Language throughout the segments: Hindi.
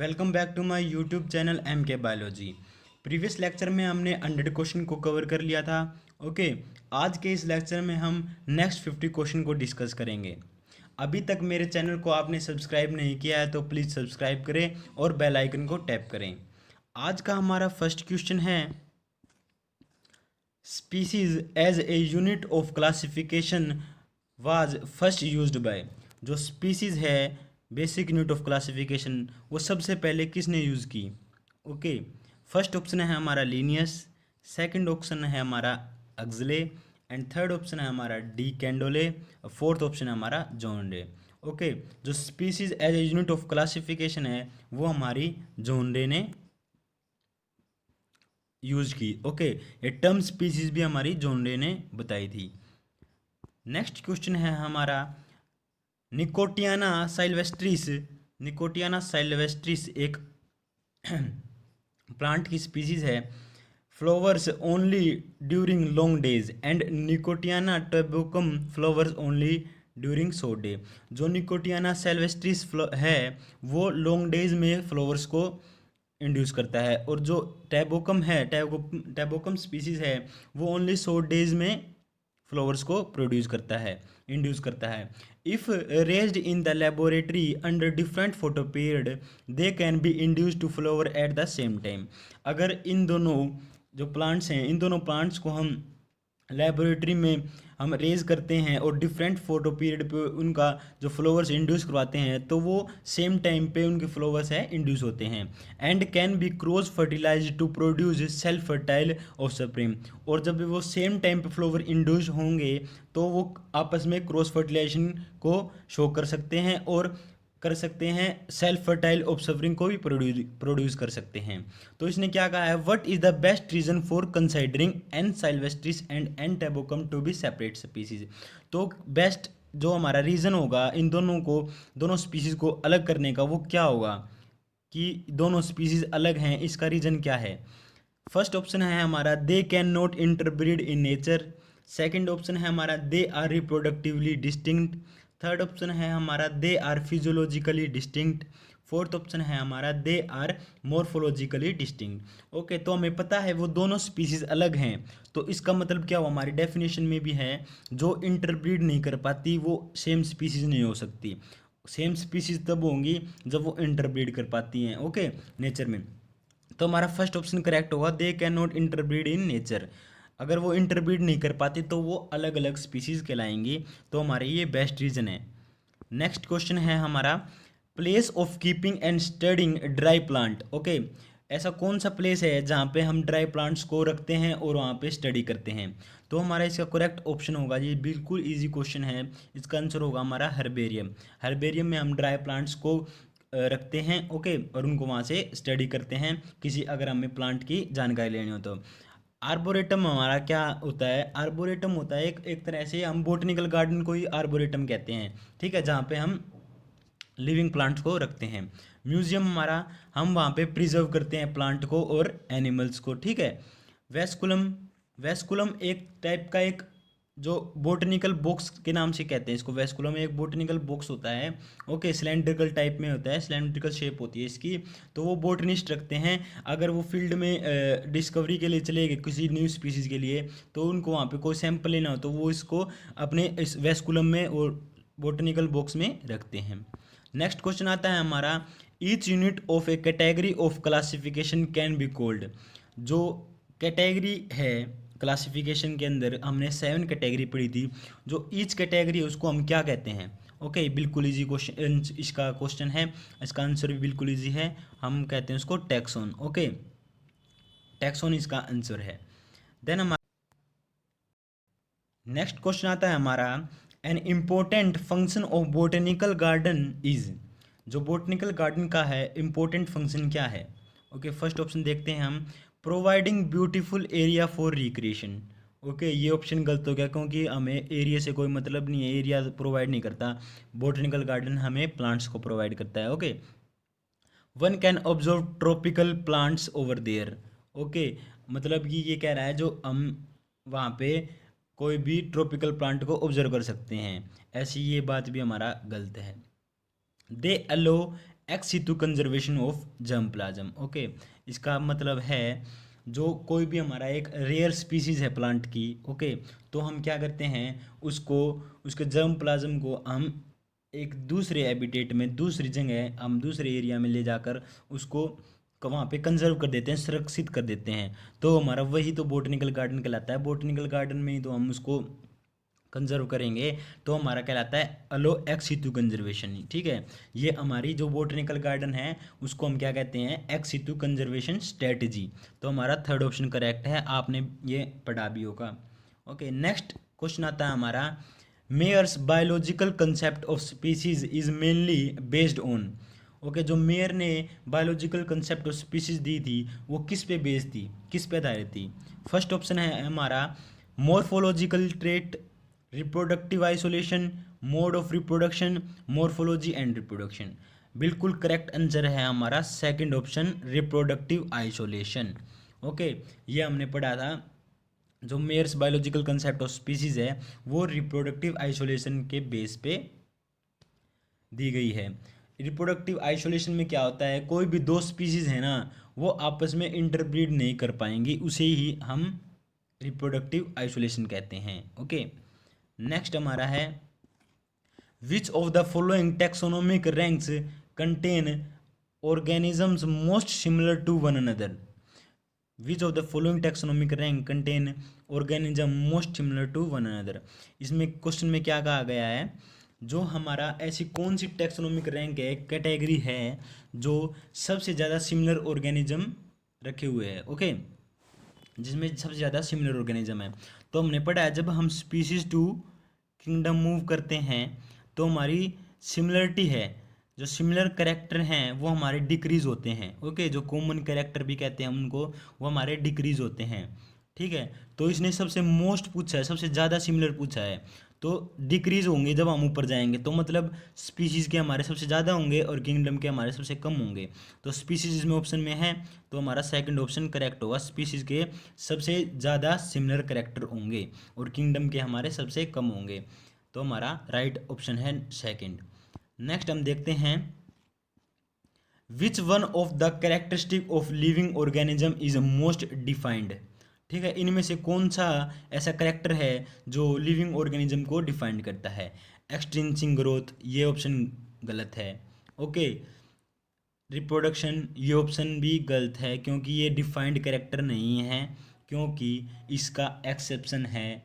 Welcome back to my YouTube channel M K biology. Previous lecture में हमने 100 क्वेश्चन को कवर कर लिया था। ओके, आज के इस लेक्चर में हम नेक्स्ट 50 क्वेश्चन को डिस्कस करेंगे। अभी तक मेरे चैनल को आपने सब्सक्राइब नहीं किया है तो प्लीज़ सब्सक्राइब करें और बेल आइकन को टैप करें। आज का हमारा फर्स्ट क्वेश्चन है, species as a unit of classification was first used by. जो स्पीसीज है बेसिक यूनिट ऑफ क्लासिफिकेशन, वो सबसे पहले किसने यूज़ की? ओके, फर्स्ट ऑप्शन है हमारा लीनियस, सेकंड ऑप्शन है हमारा अक्सले एंड थर्ड ऑप्शन है हमारा डी कैंडोले, फोर्थ ऑप्शन है हमारा जॉन डे। ओके, जो species as a unit of classification है वो हमारी जॉन डे ने यूज की। ओके, ये टर्म स्पीसीज भी हमारी जॉन डे ने बताई थी। नेक्स्ट क्वेश्चन है हमारा, निकोटियाना साइल्वेस्ट्रिस। निकोटियाना साइल्वेस्ट्रिस एक प्लांट की स्पीसीज है, flowers only during long days and Nicotiana tabacum flowers only during short day. जो निकोटियाना साइल्वेस्ट्रिस है वो लॉन्ग डेज में फ्लावर्स को इंड्यूस करता है, और जो टैबोकम है, टैबोकम स्पीसीज है, वो ओनली शॉर्ट डेज में फ्लावर्स को प्रोड्यूस करता है, इंड्यूस करता है। If raised in the laboratory under different photo period they can be induce to flower at the same time. अगर इन दोनों जो प्लांट्स हैं, इन दोनों प्लांट्स को हम लेबोरेटरी में हम रेज करते हैं और डिफरेंट फोटो पीरियड पे उनका जो फ्लावर्स इंड्यूस करवाते हैं, तो वो सेम टाइम पे उनके फ्लावर्स है इंड्यूस होते हैं and can be cross fertilize to produce self fertile offspring. और जब वो सेम टाइम पे फ्लावर इंड्यूस होंगे तो वो आपस में क्रॉस फर्टिलाइजेशन को शो कर सकते हैं सेल्फ फर्टाइल ऑफस्प्रिंग को भी प्रोड्यूस कर सकते हैं। तो इसने क्या कहा है, what is the best reason for considering N sylvestris and N tabacum to be separate species. तो बेस्ट जो हमारा रीज़न होगा इन दोनों स्पीसीज को अलग करने का, वो क्या होगा कि दोनों स्पीसीज अलग हैं, इसका रीज़न क्या है? फर्स्ट ऑप्शन है हमारा, they can not interbreed in nature. Second option है हमारा, they are reproductively distinct. Third option है हमारा, they are physiologically distinct. Fourth option है हमारा, they are morphologically distinct. Okay, तो हमें पता है वो दोनों स्पीसीज अलग हैं, तो इसका मतलब क्या हुआ, हमारी डेफिनेशन में भी है जो इंटरब्रीड नहीं कर पाती वो सेम स्पीसीज नहीं हो सकती। सेम स्पीसीज तब होंगी जब वो इंटरब्रीड कर पाती हैं, ओके, नेचर में। तो हमारा फर्स्ट ऑप्शन करेक्ट होगा, दे can not interbreed in nature. अगर वो इंटरब्रीड नहीं कर पाती तो वो अलग अलग स्पीसीज कहलाएंगी, तो हमारे ये बेस्ट रीजन है। नेक्स्ट क्वेश्चन है हमारा, place of keeping and studying dry plant. Okay, ऐसा कौन सा प्लेस है जहाँ पे हम ड्राई प्लांट्स को रखते हैं और वहाँ पे स्टडी करते हैं? तो हमारा इसका करेक्ट ऑप्शन होगा, ये बिल्कुल इजी क्वेश्चन है, इसका आंसर होगा हमारा हर्बेरियम। हर्बेरियम में हम ड्राई प्लांट्स को रखते हैं, ओके, और उनको वहाँ से स्टडी करते हैं किसी अगर हमें प्लांट की जानकारी लेनी हो तो। आर्बोरेटम हमारा क्या होता है? आर्बोरेटम होता है एक तरह से हम बोटनिकल गार्डन को ही आर्बोरेटम कहते हैं, ठीक है, जहाँ पे हम लिविंग प्लांट्स को रखते हैं। म्यूजियम हमारा, हम वहाँ पे प्रिजर्व करते हैं प्लांट को और एनिमल्स को, ठीक है। वेस्कुलम, वेस्कुलम एक टाइप का एक जो बोटनिकल बॉक्स के नाम से कहते हैं इसको, वेस्कुलम एक बोटनिकल बॉक्स होता है, ओके, सिलेंड्रिकल टाइप में होता है, सिलेंड्रिकल शेप होती है इसकी। तो वो बोटनिस्ट रखते हैं, अगर वो फील्ड में डिस्कवरी के लिए चले गए किसी न्यू स्पीसीज के लिए, तो उनको वहाँ पे कोई सैंपल लेना हो तो वो इसको अपने इस वेस्कुलम में और बोटनिकल बॉक्स में रखते हैं। नेक्स्ट क्वेश्चन आता है हमारा, each unit of A category of classification can be called. जो कैटेगरी है क्लासिफिकेशन के अंदर हमने 7 कैटेगरी पढ़ी थी, जो ईच कैटेगरी है उसको हम क्या कहते हैं? ओके, बिल्कुल इजी क्वेश्चन इसका क्वेश्चन है, इसका आंसर भी बिल्कुल इजी है, हम कहते हैं उसको टैक्सोन। ओके, टैक्सोन इसका आंसर है। देन हमारा नेक्स्ट क्वेश्चन आता है हमारा, an important function of botanical garden is. जो बोटेनिकल गार्डन का है इम्पोर्टेंट फंक्शन क्या है? ओके, फर्स्ट ऑप्शन देखते हैं हम, providing beautiful area for recreation. Okay, ये ऑप्शन गलत हो गया क्योंकि हमें एरिया से कोई मतलब नहीं है, एरिया प्रोवाइड नहीं करता, बोटेनिकल गार्डन हमें प्लांट्स को प्रोवाइड करता है। Okay, one can observe tropical plants over there. Okay, मतलब कि ये कह रहा है जो हम वहाँ पे कोई भी ट्रॉपिकल प्लांट को ऑब्जर्व कर सकते हैं, ऐसी ये बात भी हमारा गलत है। They allow ex situ conservation of germplasm. Okay, इसका मतलब है जो कोई भी हमारा एक रेयर स्पीसीज है प्लांट की, ओके, तो हम क्या करते हैं उसको, उसके जर्म प्लाज्म को हम एक दूसरे हैबिटेट में, दूसरी जगह, हम दूसरे एरिया में ले जाकर उसको वहाँ पे कंजर्व कर देते हैं, सुरक्षित कर देते हैं। तो हमारा वही तो बोटनिकल गार्डन कहलाता है। बोटनिकल गार्डन में ही तो हम उसको कंजर्व करेंगे, तो हमारा कहलाता है अलो एक्स सितु कंजर्वेशन। ठीक है, ये हमारी जो बोटनिकल गार्डन है उसको हम क्या कहते हैं, एक्स सितु कंजर्वेशन स्ट्रेटजी। तो हमारा थर्ड ऑप्शन करेक्ट है, आपने ये पढ़ा भी होगा। ओके, नेक्स्ट क्वेश्चन आता है हमारा, Mayr's biological concept of species is mainly based on. Okay, जो मेयर ने बायोलॉजिकल कंसेप्ट ऑफ स्पीसीज दी थी वो किस पे बेस्ड थी, किस पे आधारित थी। फर्स्ट ऑप्शन है हमारा morphological trait, reproductive isolation, mode of reproduction, morphology and reproduction. बिल्कुल करेक्ट आंसर है हमारा second option, reproductive isolation. Okay, ये हमने पढ़ा था, जो Mayr's biological concept of species है वो रिप्रोडक्टिव आइसोलेशन के बेस पे दी गई है। रिप्रोडक्टिव आइसोलेशन में क्या होता है, कोई भी दो स्पीसीज है ना वो आपस में इंटरब्रीड नहीं कर पाएंगी, उसे ही हम रिप्रोडक्टिव आइसोलेशन कहते हैं। ओके, नेक्स्ट हमारा है, which of the following taxonomic ranks contain organisms most similar to one another। Which of the following taxonomic rank contain organism most similar to one another। इसमें क्वेश्चन में क्या कहा गया है, जो हमारा ऐसी कौन सी टेक्सोनोमिक रैंक है, कैटेगरी है जो सबसे ज़्यादा सिमिलर ऑर्गेनिज्म रखे हुए हैं। ओके, जिसमें सबसे ज़्यादा सिमिलर ऑर्गेनिज्म है। तो हमने पढ़ा है जब हम स्पीसीज टू किंगडम मूव करते हैं तो हमारी सिमिलरिटी है, जो सिमिलर कैरेक्टर हैं वो हमारे डिक्रीज होते हैं। ओके, जो कॉमन कैरेक्टर भी कहते हैं उनको, वो हमारे डिक्रीज होते हैं। ठीक है, तो इसने सबसे मोस्ट पूछा है, सबसे ज़्यादा सिमिलर पूछा है, तो डिक्रीज होंगे जब हम ऊपर जाएंगे, तो मतलब स्पीसीज के हमारे सबसे ज़्यादा होंगे और किंगडम के हमारे सबसे कम होंगे। तो स्पीसीज इसमें ऑप्शन में है, तो हमारा सेकंड ऑप्शन करेक्ट होगा, स्पीसीज के सबसे ज़्यादा सिमिलर कैरेक्टर होंगे और किंगडम के हमारे सबसे कम होंगे। तो हमारा राइट ऑप्शन है सेकंड। नेक्स्ट हम देखते हैं, विच one of the characteristic of living organism is most defined. ठीक है, इनमें से कौन सा ऐसा करेक्टर है जो लिविंग ऑर्गेनिज्म को डिफाइंड करता है। एक्सटेंसिंग ग्रोथ, ये ऑप्शन गलत है। ओके, रिप्रोडक्शन, ये ऑप्शन भी गलत है क्योंकि ये डिफाइंड कैरेक्टर नहीं है, क्योंकि इसका एक्सेप्शन है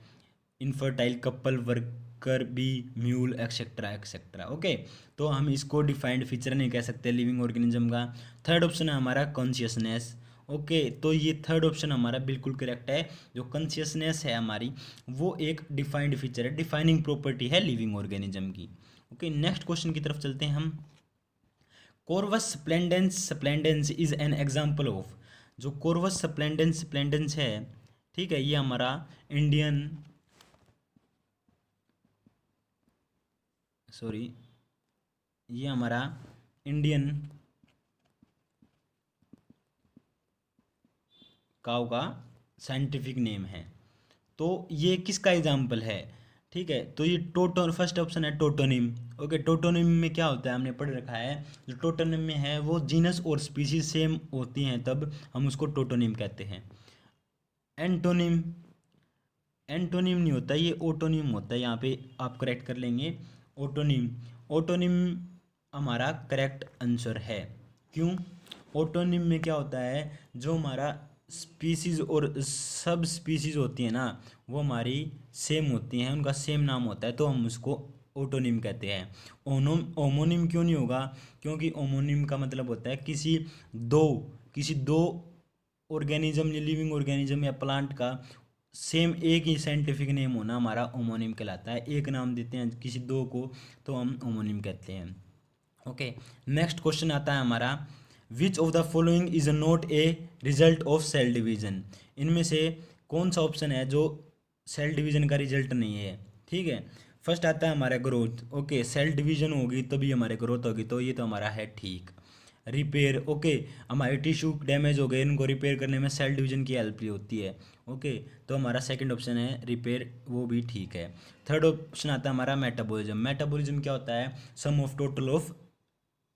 infertile couple, worker bee, mule, etcetera etcetera. Okay, तो हम इसको डिफाइंड फीचर नहीं कह सकते लिविंग ऑर्गेनिज्म का। थर्ड ऑप्शन है हमारा कॉन्शियसनेस। ओके, तो ये थर्ड ऑप्शन हमारा बिल्कुल करेक्ट है, जो कॉन्शियसनेस है हमारी वो एक डिफाइंड फीचर है, डिफाइनिंग प्रॉपर्टी है लिविंग ऑर्गेनिज्म की। ओके, नेक्स्ट क्वेश्चन की तरफ चलते हैं हम। कोर्वस splendens splendens is an example of. जो कोर्वस स्प्लेंडेंस स्प्लेंडेंस है, ठीक है, ये हमारा इंडियन, सॉरी, ये हमारा इंडियन काऊ का साइंटिफिक नेम है। तो ये किसका एग्जाम्पल है, ठीक है, तो ये टोटो, फर्स्ट ऑप्शन है टोटोनिम। ओके, टोटोनिम में क्या होता है हमने पढ़ रखा है, जो टोटोनिम में है वो जीनस और स्पीसीज सेम होती हैं तब हम उसको टोटोनिम कहते हैं। एंटोनिम, एंटोनिम नहीं होता, ये ओटोनिम होता है, यहाँ पे आप करेक्ट कर लेंगे, ओटोनिम। ओटोनिम हमारा करेक्ट आंसर है। क्यों, ओटोनिम में क्या होता है, जो हमारा स्पीसीज और सब स्पीसीज होती है ना वो हमारी सेम होती हैं, उनका सेम नाम होता है, तो हम उसको ओटोनिम कहते हैं। ओमोनिम क्यों नहीं होगा, क्योंकि ओमोनिम का मतलब होता है किसी दो ऑर्गेनिज्म, लिविंग ऑर्गेनिज्म या प्लांट का सेम एक ही साइंटिफिक नेम होना हमारा ओमोनिम कहलाता है। एक नाम देते हैं किसी दो को तो हम ओमोनिम कहते हैं। ओके, नेक्स्ट क्वेश्चन आता है हमारा, which of the following is not a result of cell division. इनमें से कौन सा ऑप्शन है जो सेल डिवीजन का रिजल्ट नहीं है। ठीक है, फर्स्ट आता है हमारा ग्रोथ। ओके, सेल डिवीजन होगी तभी हमारे ग्रोथ होगी, तो ये तो हमारा है ठीक। रिपेयर, ओके, हमारे टिश्यू डैमेज हो गए, इनको रिपेयर करने में सेल डिवीजन की हेल्प होती है। ओके, तो हमारा सेकंड ऑप्शन है रिपेयर, वो भी ठीक है। थर्ड ऑप्शन आता है हमारा मेटाबॉलिज्म। मेटाबॉलिज्म क्या होता है, sum of total of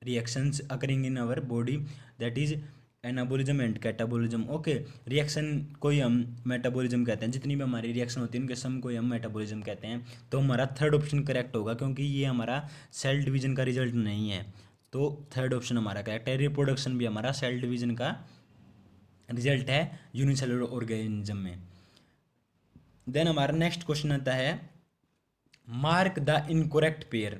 reactions occurring in our body, that is anabolism and catabolism. Okay, reaction को ही हम मेटाबॉलिज्म कहते हैं, जितनी भी हमारी रिएक्शन होती है उनके सम को ही हम मेटाबॉलिज्म कहते हैं। तो हमारा थर्ड ऑप्शन करेक्ट होगा, क्योंकि ये हमारा सेल डिवीजन का रिजल्ट नहीं है, तो थर्ड ऑप्शन हमारा करेक्ट है। रिप्रोडक्शन भी हमारा सेल डिवीजन का रिजल्ट है यूनिसेलुलर ऑर्गेनिज्म में। देन हमारा नेक्स्ट क्वेश्चन आता है mark the incorrect pair.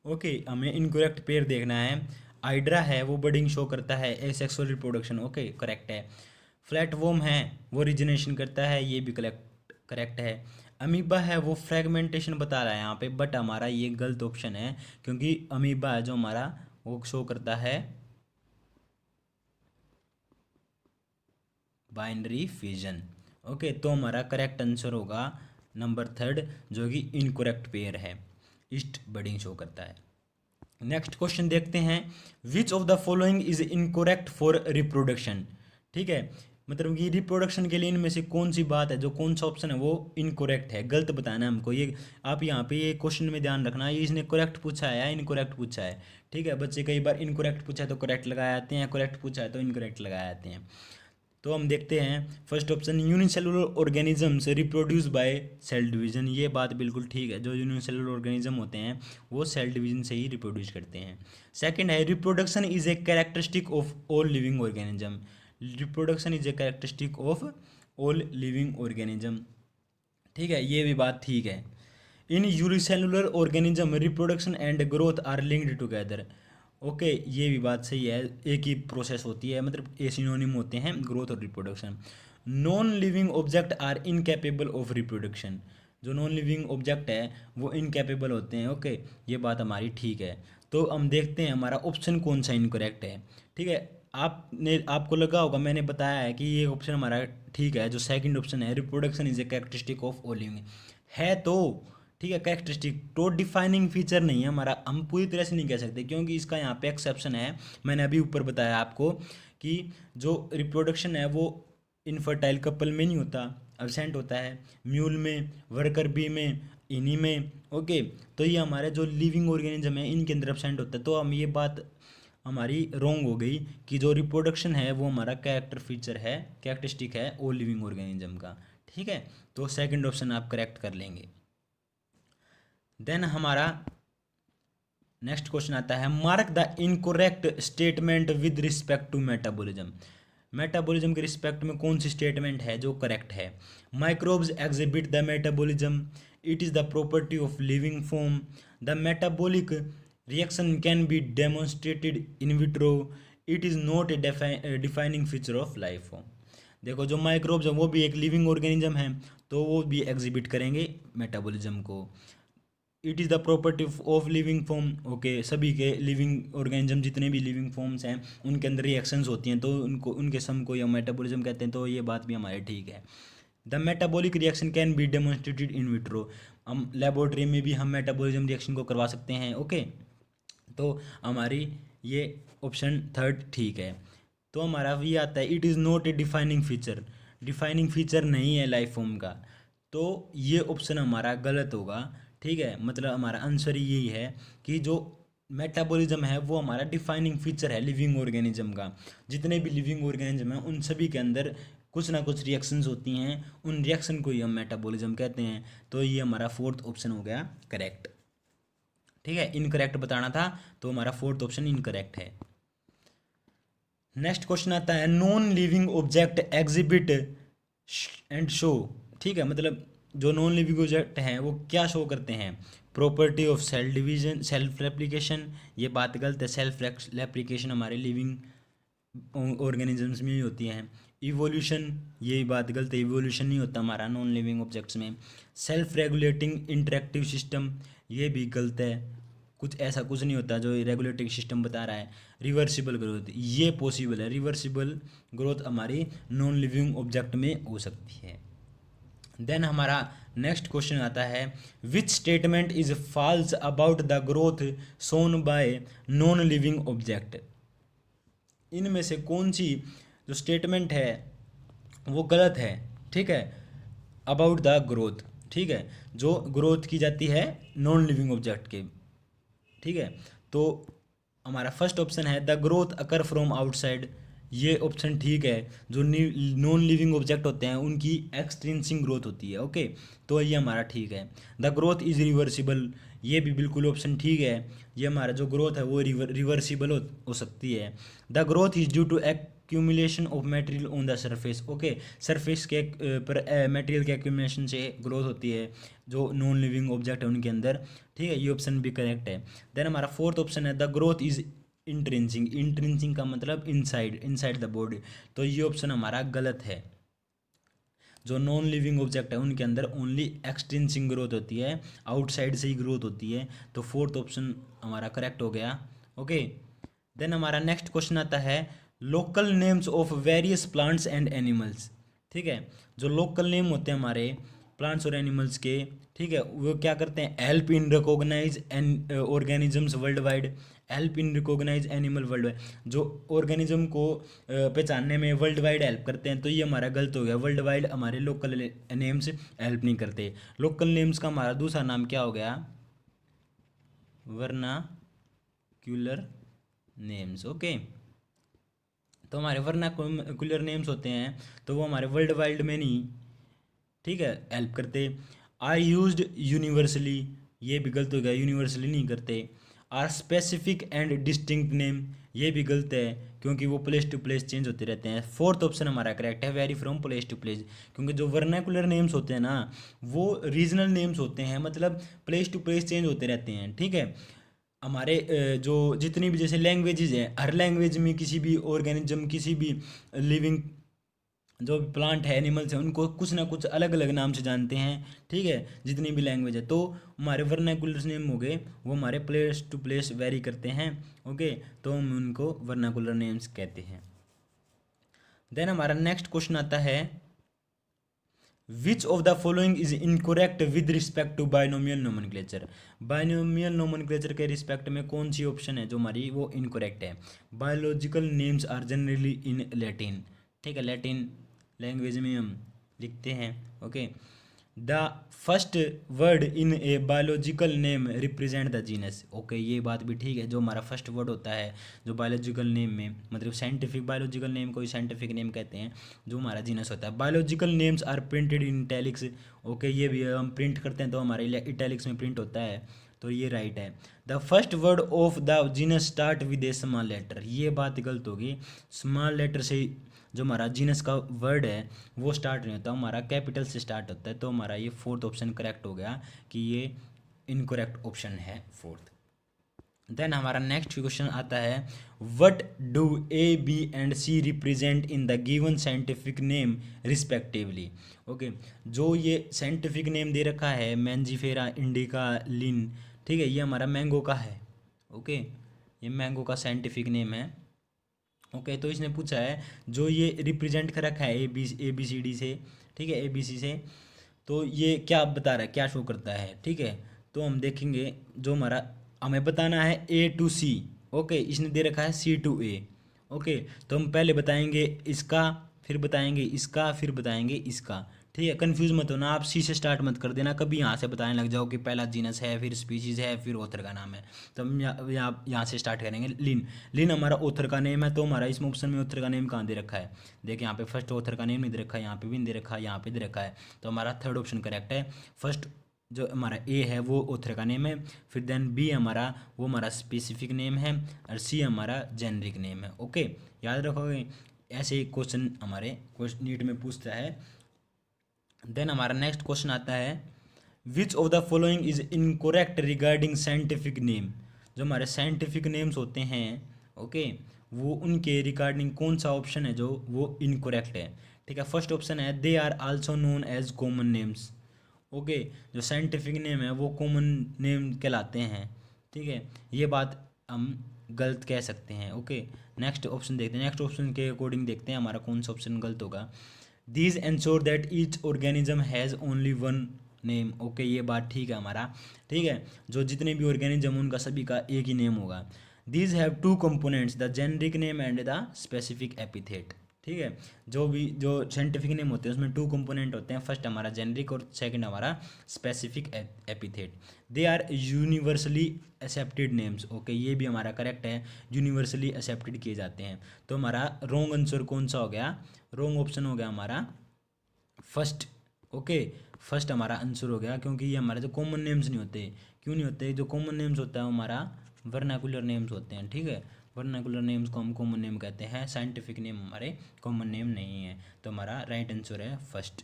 Okay, हमें इनकोरेक्ट पेयर देखना है। हाइड्रा है वो बडिंग शो करता है, एसेक्सुअल रिप्रोडक्शन, ओके करेक्ट है। फ्लैट वोम है वो रिजनेशन करता है, ये भी करेक्ट है। अमीबा है वो फ्रेगमेंटेशन बता रहा है यहाँ पे, बट हमारा ये गलत ऑप्शन है, क्योंकि अमीबा है जो हमारा वो शो करता है बाइनरी फिजन। ओके, तो हमारा करेक्ट आंसर होगा नंबर थर्ड, जो कि इनकोरेक्ट पेयर है, ईस्ट बडिंग शो करता है। नेक्स्ट क्वेश्चन देखते हैं, विच of the following is incorrect for reproduction. ठीक है, मतलब कि रिप्रोडक्शन के लिए इनमें से कौन सी बात है, जो कौन सा ऑप्शन है वो इनकोरेक्ट है, गलत बताना है हमको। ये आप यहाँ पे ये क्वेश्चन में ध्यान रखना, ये इसने करेक्ट पूछा है या इनकोरेक्ट पूछा है। ठीक है, बच्चे कई बार इनकोरेक्ट पूछा है तो करेक्ट लगाए आते हैं, करेक्ट पूछा है तो इनकोरेक्ट लगाए आते हैं। तो हम देखते हैं first option, unicellular organisms reproduce by cell division. ये बात बिल्कुल ठीक है, जो यूनिसेलुलर ऑर्गेनिज्म होते हैं वो सेल डिवीजन से ही रिप्रोड्यूस करते हैं। सेकंड है, reproduction is a characteristic of all living organism. Reproduction is a characteristic of all living organism. ठीक है, ये भी बात ठीक है। In unicellular organism reproduction and growth are linked together. Okay, ये भी बात सही है, एक ही प्रोसेस होती है, मतलब ये सिनोनिम होते हैं ग्रोथ और reproduction. Non living object are incapable of reproduction. जो नॉन लिविंग ऑब्जेक्ट है वो इनकैपेबल होते हैं। ओके, ये बात हमारी ठीक है। तो हम देखते हैं हमारा ऑप्शन कौन सा इनकरेक्ट है। ठीक है, आपको लगा होगा मैंने बताया है कि ये ऑप्शन हमारा ठीक है, जो सेकंड ऑप्शन है, reproduction is a characteristic of all living, है तो ठीक है कैरेक्टरिस्टिक, तो डिफाइनिंग फीचर नहीं है हमारा, हम पूरी तरह से नहीं कह सकते, क्योंकि इसका यहाँ पे एक्सेप्शन है। मैंने अभी ऊपर बताया आपको कि जो रिप्रोडक्शन है वो इनफर्टाइल कपल में नहीं होता, एब्सेंट होता है, म्यूल में, वर्कर बी में, इन्हीं में। ओके, तो ये हमारे जो लिविंग ऑर्गेनिज्म है इनके अंदर एब्सेंट होता है। तो हम ये बात हमारी रॉन्ग हो गई कि जो रिप्रोडक्शन है वो हमारा कैरेक्टर फीचर है, कैरेक्टरिस्टिक है ऑल लिविंग ऑर्गेनिज्म का। ठीक है, तो सेकंड ऑप्शन आप करेक्ट कर लेंगे। देन हमारा नेक्स्ट क्वेश्चन आता है, mark the incorrect statement with respect to metabolism. Metabolism के रिस्पेक्ट में कौन सी स्टेटमेंट है जो करेक्ट है। Microbes exhibit the metabolism, it is the property of living form, the metabolic reaction can be demonstrated in vitro, it is not a defining feature of life form. देखो, जो माइक्रोब्स हैं वो भी एक लिविंग ऑर्गेनिज्म है, तो वो भी एग्जिबिट करेंगे मेटाबॉलिज्म को। It is the property of living form. Okay, सभी के लिविंग ऑर्गेनिज्म जितने भी लिविंग फॉर्म्स हैं उनके अंदर रिएक्शंस होती हैं, तो उनको उनके सम को या मेटाबॉलिज्म कहते हैं, तो ये बात भी हमारी ठीक है। The metabolic reaction can be demonstrated in vitro, हम लेबोरेटरी में भी हम मेटाबॉलिज्म रिएक्शन को करवा सकते हैं। ओके, तो हमारी ये ऑप्शन थर्ड ठीक है। तो हमारा ये आता है, it is not a defining feature, defining feature नहीं है लाइफ फॉर्म का, तो ये ऑप्शन हमारा गलत होगा। ठीक है, मतलब हमारा आंसर यही है कि जो मेटाबॉलिज्म है वो हमारा डिफाइनिंग फीचर है लिविंग ऑर्गेनिज्म का। जितने भी लिविंग ऑर्गेनिज्म हैं उन सभी के अंदर कुछ ना कुछ रिएक्शंस होती हैं, उन रिएक्शन को ही हम मेटाबॉलिज्म कहते हैं। तो ये हमारा फोर्थ ऑप्शन हो गया करेक्ट। ठीक है, इनकरेक्ट बताना था, तो हमारा फोर्थ ऑप्शन इनकरेक्ट है। नेक्स्ट क्वेश्चन आता है, non living object exhibit and show. ठीक है, मतलब जो नॉन लिविंग ऑब्जेक्ट हैं वो क्या शो करते हैं, property of cell division, self replication. ये बात गलत है, सेल्फ रेप्लिकेशन हमारे लिविंग ऑर्गेनिजम्स में ही होती हैं। इवोल्यूशन, ये बात गलत है, इवोल्यूशन नहीं होता हमारा नॉन लिविंग ऑब्जेक्ट्स में। सेल्फ रेगुलेटिंग इंटरेक्टिव सिस्टम, ये भी गलत है, कुछ ऐसा कुछ नहीं होता जो रेगुलेटिंग सिस्टम बता रहा है। रिवर्सिबल ग्रोथ, ये पॉसिबल है, रिवर्सिबल ग्रोथ हमारी नॉन लिविंग ऑब्जेक्ट में हो सकती है। देन हमारा नेक्स्ट क्वेश्चन आता है, which statement is false about the growth shown by non living object. इनमें से कौन सी जो स्टेटमेंट है वो गलत है। ठीक है, अबाउट द ग्रोथ, ठीक है, जो ग्रोथ की जाती है नॉन लिविंग ऑब्जेक्ट के। ठीक है, तो हमारा फर्स्ट ऑप्शन है the growth occur from outside, ये ऑप्शन ठीक है। जो नॉन लिविंग ऑब्जेक्ट होते हैं उनकी एक्सट्रिंसिक ग्रोथ होती है, ओके, तो ये हमारा ठीक है। द ग्रोथ इज रिवर्सिबल, ये भी बिल्कुल ऑप्शन ठीक है। ये हमारा जो ग्रोथ है वो रिवर्सिबल हो सकती है। The growth is due to accumulation of material on the surface, okay, surface के पर मटेरियल के एक्यूमुलेशन से ग्रोथ होती है जो नॉन लिविंग ऑब्जेक्ट है उनके अंदर, ठीक है, ये ऑप्शन भी करेक्ट है। देन हमारा फोर्थ ऑप्शन है द ग्रोथ इज इंट्रिंसिंग, इंट्रिंसिंग का मतलब इनसाइड, इनसाइड द बॉडी, तो ये ऑप्शन हमारा गलत है। जो नॉन लिविंग ऑब्जेक्ट है उनके अंदर ओनली एक्सट्रिंसिक ग्रोथ होती है, आउटसाइड से ही ग्रोथ होती है, तो फोर्थ ऑप्शन हमारा करेक्ट हो गया, ओके। देन हमारा नेक्स्ट क्वेश्चन आता है local names of various plants and animals, ठीक है, जो लोकल नेम होते हैं हमारे प्लांट्स और एनिमल्स के, ठीक है, वो क्या करते हैं, help in recognize an organisms world wide, help in recognize animal world wide, जो ऑर्गेनिज्म को पहचानने में वर्ल्ड वाइड हेल्प करते हैं, तो ये हमारा गलत हो गया। वर्ल्ड वाइड हमारे लोकल नेम्स हेल्प नहीं करते। लोकल नेम्स का हमारा दूसरा नाम क्या हो गया, वर्नाक्यूलर नेम्स, ओके। तो हमारे वर्नाक्यूलर नेम्स होते हैं तो वो हमारे वर्ल्ड वाइड में नहीं, ठीक है, हेल्प करते। आर यूज्ड यूनिवर्सली, ये भी गलत हो गया, यूनिवर्सली नहीं करते। Are specific and distinct name, ये भी गलत है क्योंकि वो प्लेस टू प्लेस चेंज होते रहते हैं। फोर्थ ऑप्शन हमारा करेक्ट है, vary from place to place, क्योंकि जो वर्नाकुलर नेम्स होते हैं ना वो रीजनल नेम्स होते हैं, मतलब प्लेस टू प्लेस चेंज होते रहते हैं, ठीक है। हमारे जो जितनी भी जैसे लैंग्वेजेज हैं, हर लैंग्वेज में किसी भी ऑर्गेनिज्म, किसी भी लिविंग जो भी प्लांट है, एनिमल्स हैं, उनको कुछ ना कुछ अलग अलग नाम से जानते हैं, ठीक है, जितनी भी लैंग्वेज है। तो हमारे वर्नाकुलर नेम हो गए वो हमारे प्लेस टू प्लेस वेरी करते हैं, ओके, तो हम उनको वर्नाकुलर नेम्स कहते हैं। देन हमारा नेक्स्ट क्वेश्चन आता है which of the following is incorrect with respect to binomial nomenclature, binomial nomenclature के रिस्पेक्ट में कौन सी ऑप्शन है जो हमारी वो इनकोरेक्ट है। Biological names are generally in Latin, ठीक है, लैटिन लैंग्वेज में हम लिखते हैं, okay. The first word in a biological name represent the genus, okay, ये बात भी ठीक है। जो हमारा फर्स्ट वर्ड होता है जो बायोलॉजिकल नेम में, मतलब साइंटिफिक बायोलॉजिकल नेम को साइंटिफिक नेम कहते हैं, जो हमारा जीनस होता है। Biological names are printed in italics, okay, ये भी हम प्रिंट करते हैं तो हमारे इटैलिक्स में प्रिंट होता है, तो ये राइट है। The first word of the genus start with a small letter, ये बात गलत होगी। स्मॉल लेटर से जो हमारा जीनस का वर्ड है वो स्टार्ट नहीं होता, हमारा कैपिटल से स्टार्ट होता है, तो हमारा ये फोर्थ ऑप्शन करेक्ट हो गया कि ये इनकरेक्ट ऑप्शन है फोर्थ। देन हमारा नेक्स्ट क्वेश्चन आता है what do A B and C represent in the given scientific name respectively, okay, जो ये साइंटिफिक नेम दे रखा है मैंजीफेरा इंडिका लिन, ठीक है, ये हमारा मैंगो का है, ओके, ये मैंगो का साइंटिफिक नेम है, ओके। तो इसने पूछा है जो ये रिप्रेजेंट कर रखा है ए बी सी डी से, ठीक है, ए बी सी से, तो ये क्या बता रहा है, क्या शो करता है, ठीक है। तो हम देखेंगे जो हमारा हमें बताना है ए टू सी, ओके, इसने दे रखा है सी टू ए, ओके, तो हम पहले बताएंगे इसका, फिर बताएंगे इसका, फिर बताएंगे इसका, ठीक है। कंफ्यूज मत होना, आप सी से स्टार्ट मत कर देना, कभी यहाँ से बताने लग जाओ कि पहला जीनस है, फिर स्पीशीज है, फिर ऑथर का नाम है, तो हम यहाँ से स्टार्ट करेंगे। लिन, लिन हमारा ऑथर का नेम है, तो हमारा इसमें ऑप्शन में ऑथर का नेम कहाँ दे रखा है, देखिए यहाँ पे फर्स्ट ऑथर का नेम नहीं दे रखा है, यहाँ पे भी नहीं दे रखा है, यहाँ पे दे रखा है, तो हमारा थर्ड ऑप्शन करेक्ट है। फर्स्ट जो हमारा ए है वो ऑथर का नेम है, फिर देन बी हमारा वो हमारा स्पेसिफिक नेम है, और सी हमारा जेनरिक नेम है, ओके, याद रखोगे। ऐसे क्वेश्चन हमारे नीट में पूछता है। देन हमारा नेक्स्ट क्वेश्चन आता है which of the following is incorrect regarding scientific name, जो हमारे साइंटिफिक नेम्स होते हैं, ओके, वो उनके रिगार्डिंग कौन सा ऑप्शन है जो वो इनकोरेक्ट है, ठीक है। फर्स्ट ऑप्शन है they are also known as common names, okay, जो साइंटिफिक नेम है वो कॉमन नेम कहलाते हैं, ठीक है, ये बात हम गलत कह सकते हैं, ओके। नेक्स्ट ऑप्शन देखते हैं, नेक्स्ट ऑप्शन के अकॉर्डिंग देखते हैं हमारा कौन सा ऑप्शन गलत होगा। These ensure that each organism has only one name, okay, ये बात ठीक है हमारा, ठीक है, जो जितने भी ऑर्गेनिज्म उनका सभी का एक ही नेम होगा। These have two components the generic name and the specific epithet, ठीक है। जो साइंटिफिक नेम होते हैं उसमें टू कंपोनेंट होते हैं, फर्स्ट हमारा जेनरिक और सेकंड हमारा specific epithet. They are universally accepted names, okay ये भी हमारा करेक्ट है, यूनिवर्सली एक्सेप्टेड किए जाते हैं। तो हमारा रॉन्ग आंसर कौन सा हो गया, रॉन्ग ऑप्शन हो गया हमारा फर्स्ट। ओके फर्स्ट हमारा आंसर हो गया, क्योंकि ये हमारे जो कॉमन नेम्स नहीं होते। क्यों नहीं होते, जो कॉमन नेम्स होता है वो हमारा वर्नाकुलर नेम्स होते हैं, ठीक है। वर्नाकुलर नेम्स को हम कॉमन नेम कहते हैं, साइंटिफिक नेम हमारे कॉमन नेम नहीं है। तो हमारा राइट आंसर है फर्स्ट।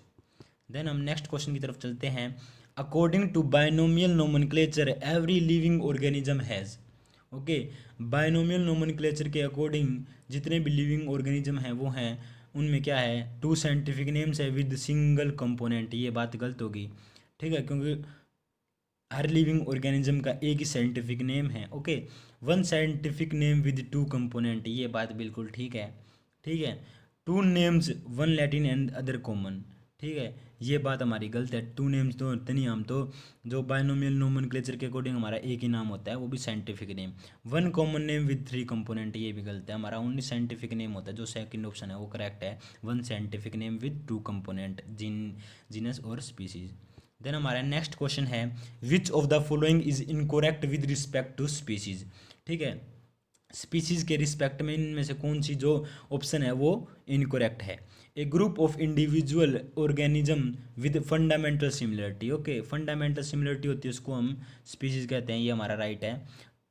देन हम नेक्स्ट क्वेश्चन की तरफ चलते हैं। According to binomial nomenclature every living organism has, okay binomial nomenclature के अकॉर्डिंग जितने भी लिविंग ऑर्गेनिज्म हैं वो हैं, उनमें क्या है, टू साइंटिफिक नेम्स है विद सिंगल कंपोनेंट। ये बात गलत होगी, ठीक है, क्योंकि हर लिविंग ऑर्गेनिज्म का एक ही साइंटिफिक नेम है। Okay one scientific name with two component, ये बात बिल्कुल ठीक है, ठीक है। Two names one Latin and other common, ठीक है, ये बात हमारी गलत है। टू नेम्स तो होते नहीं, हम तो जो बायनोमियल नोमेनक्लेचर के अकॉर्डिंग हमारा एक ही नाम होता है, वो भी scientific name. One common name with three component, ये भी गलत है, हमारा ओनली साइंटिफिक नेम होता है। जो सेकंड ऑप्शन है वो करेक्ट है, one scientific name with two component, genus और स्पीसीज। देन हमारा नेक्स्ट क्वेश्चन है, which of the following is incorrect with respect to species, ठीक है। स्पीसीज के रिस्पेक्ट में इनमें से कौन सी जो ऑप्शन है वो इनकोरेक्ट है। A group of individual organism with fundamental similarity, okay fundamental similarity होती है उसको हम स्पीसीज कहते हैं, ये हमारा राइट है।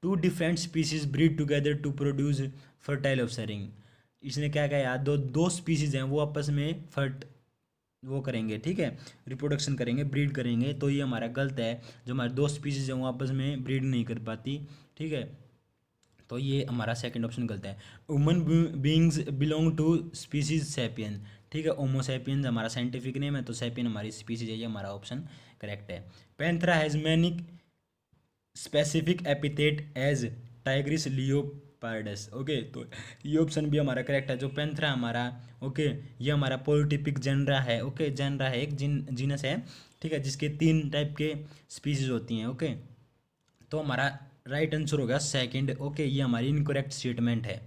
Two different species breed together to produce fertile offspring, इसने क्या कहा यार, दो दो स्पीसीज हैं वो आपस में वो करेंगे, ठीक है, रिप्रोडक्शन करेंगे, ब्रीड करेंगे, तो ये हमारा गलत है। जो हमारे दो स्पीसीज हैं वो आपस में ब्रीड नहीं कर पाती, ठीक है, तो ये हमारा सेकंड ऑप्शन गलत है। Human beings belong to species sapien, ठीक है, होमो सैपियंस हमारा साइंटिफिक नेम है, तो सैपियन हमारी स्पीसीज है, ये हमारा ऑप्शन करेक्ट है। Panthera has many specific epithet as tigris leopardus, okay तो ये ऑप्शन भी हमारा करेक्ट है। जो पैंथरा हमारा, ओके ये हमारा पोलिटिपिक जेनरा है, ओके जेनरा है, एक जीनस है, ठीक है, जिसके 3 टाइप के स्पीसीज होती हैं, ओके तो हमारा राइट आंसर होगा सेकंड, ओके ये हमारी इनकरेक्ट स्टेटमेंट है।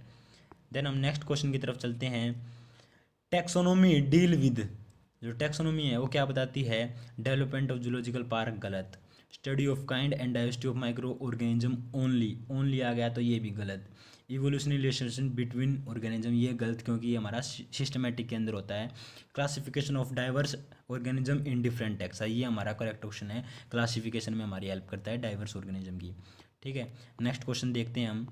देन हम नेक्स्ट क्वेश्चन की तरफ चलते हैं। टैक्सोनॉमी डील विद, जो टैक्सोनॉमी है वो क्या बताती है, डेवलपमेंट ऑफ जूलॉजिकल पार्क गलत, study of kind and diversity of micro organism only आ गया, तो ये भी गलत। इवोल्यूशनरी रिलेशनशिप बिटवीन ऑर्गेनिज्म, ये गलत, क्योंकि ये हमारा सिस्टमेटिक के अंदर होता है। Classification of diverse organism in different taxa, ये हमारा करेक्ट ऑप्शन है, क्लासिफिकेशन में हमारी हेल्प करता है डाइवर्स ऑर्गेनिज्म की, ठीक है। नेक्स्ट क्वेश्चन देखते हैं हम।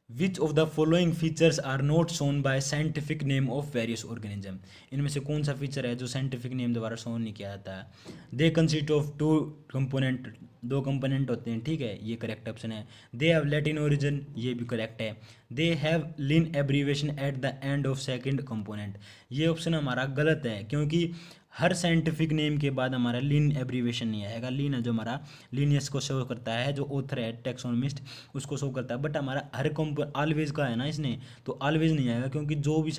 Which of the following features are not shown by scientific name of various organism, इनमें से कौन सा फीचर है जो साइंटिफिक नेम द्वारा शो नहीं किया जाता है। They consist of two component, दो कंपोनेंट होते हैं, ठीक है, ये करेक्ट ऑप्शन है। दे हैव लैटिन ओरिजिन, ये भी करेक्ट है। They have lean abbreviation at the end of second component, ये ऑप्शन हमारा गलत है, क्योंकि हर साइंटिफिक नेम के बाद हमारा लीन एब्रीवेशन नहीं आएगा। लीन है जो हमारा लीनियस को शो करता है, जो ऑथर है टैक्सोनॉमिस्ट उसको शो करता है, बट हमारा हर ऑलवेज का है ना इसने, तो ऑलवेज नहीं आएगा, क्योंकि जो भी